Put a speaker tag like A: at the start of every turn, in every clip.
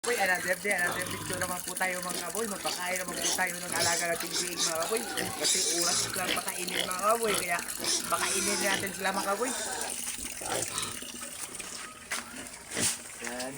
A: Uy, another video naman po tayo mga kaboy. Magpakain naman po tayo ng alaga natin biig mga kaboy. Kasi oras lang pakainin mga kaboy. Kaya pakainin natin sila mga kaboy. Yan.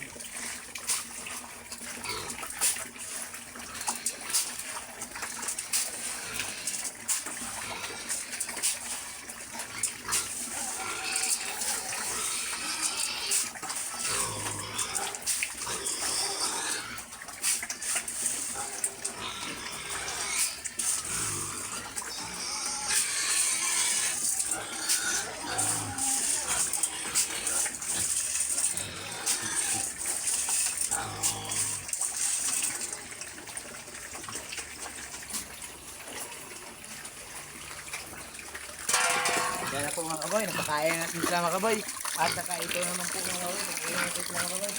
A: Yan na po mga kaboy, napakain natin sila mga kaboy. At saka ito naman po mga kaboy, napakain natin sila mga kaboy.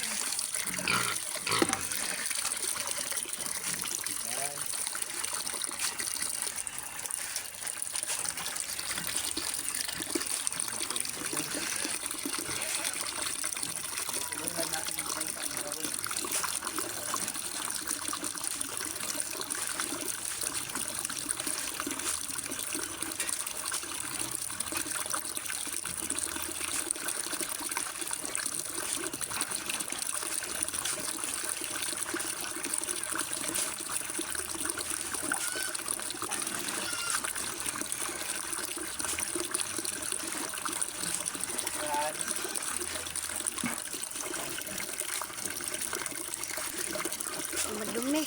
B: Madumi.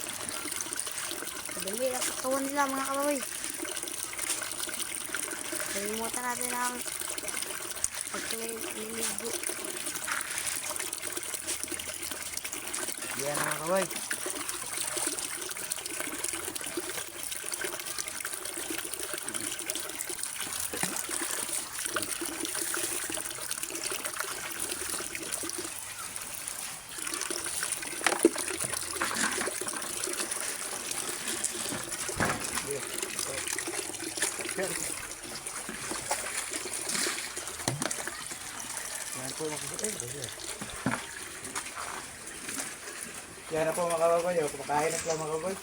B: Madumi ang katawan nila mga kababoy. Kalimutan natin ang pagkaliligo.
A: Yan mga kaboy. Yan po mga kaboy. Yan na po mga kaboy. Kumakain na sila mga kaboy.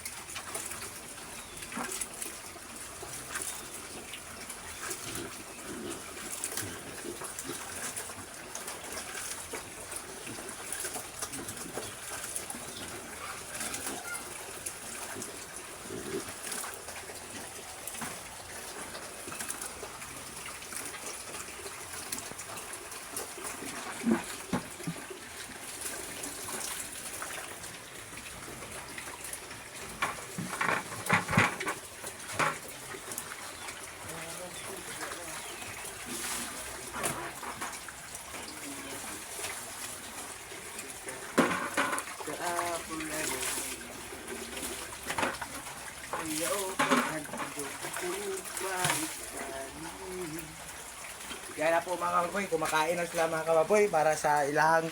A: Yan na po mga kababoy, kumakain na sila mga kababoy para sa ilahang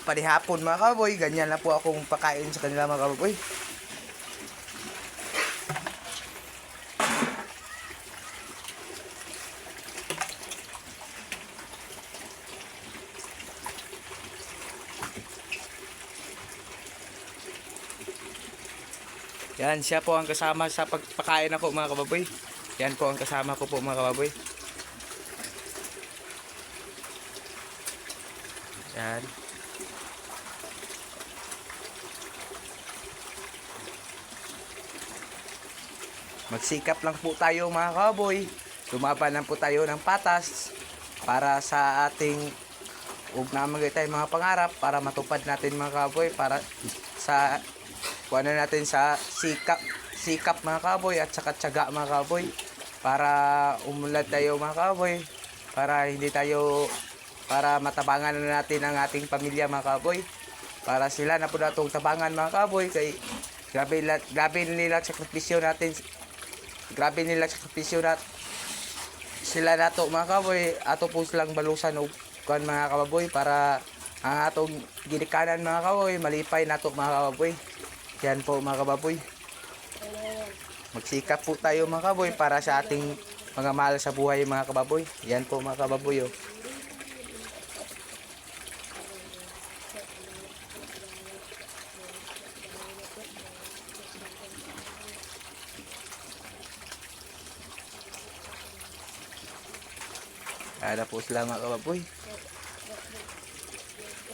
A: panihapon mga kababoy. Ganyan na po akong pakain sa kanila mga kababoy. Yan, siya po ang kasama sa pagpakain ako mga kababoy. Yan po ang kasama ko po mga kababoy. Yan. Magsikap lang po tayo mga kababoy. Lumaban lang po tayo ng patas para sa ating ugnamagay tayo mga pangarap para matupad natin mga kababoy, para sa kuha natin sa sikap mga kababoy at saka tiyaga mga kababoy para umunlad tayo mga kababoy, para matabangan na natin ang ating pamilya mga kababoy, para sila na po natong tabangan mga kababoy kay grabe nila sakripisyo natin, sila nato mga kababoy, ato po silang balusan o kuan mga kababoy para ang atong ginikanan mga kababoy malipay nato mga kababoy. Yan po mga kababoy. Magsikap po tayo mga kababoy para sa ating mga mahal sa buhay mga kababoy. Yan po mga kababoy. Kaya na po sila mga kababoy.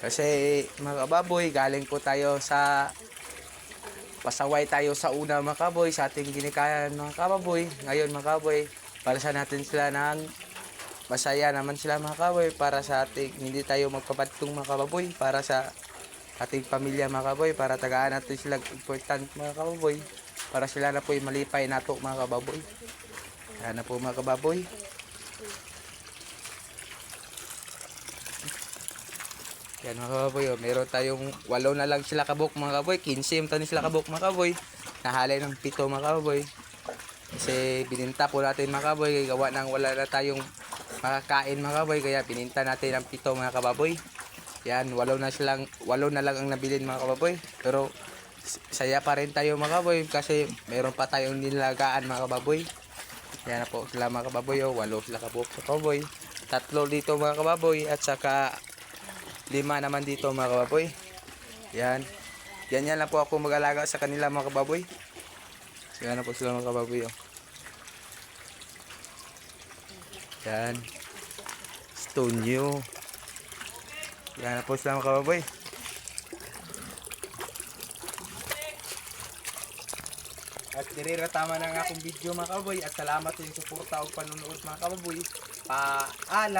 A: Kasi mga kababoy, galing po tayo sa pasaway tayo sa una mga kababoy, sa ating ginikayan mga kababoy. Ngayon mga kababoy, para sa natin sila ng masaya naman sila mga kababoy, para sa ating hindi tayo magpapadtong mga kababoy, para sa ating pamilya mga kababoy, para tagaan natin sila important mga kababoy, para sila na po'y malipay nato mga kababoy. Yan na po mga kababoy. Yan mga kababoy, oh. Meron tayong 8 na lang sila kabuk mga kababoy, 15 yung tanin sila kabuk mga kababoy. Nahalay ng 7 mga kababoy. Kasi bininta po natin mga kababoy, gawa nang wala na tayong makakain mga kababoy, kaya bininta natin ang 7 mga kababoy. Yan, 8 na lang ang nabilin mga kababoy. Pero saya pa rin tayo mga kababoy kasi meron pa tayong nilagaan mga kababoy. Yan na po sila mga kababoy, oh. 8 sila kabuk mga kababoy. 3 dito mga kababoy at saka 5 naman dito mga kababoy. Yan. Yan lang po ako mag-alaga sa kanila mga kababoy. Yan na po sila mga kababoy, oh. Yan. Stone new. Yan na po sila mga kababoy. At dirira tama ng akong video mga kababoy. At salamat sa inyong suporta o panunood mga kababoy. Paalam.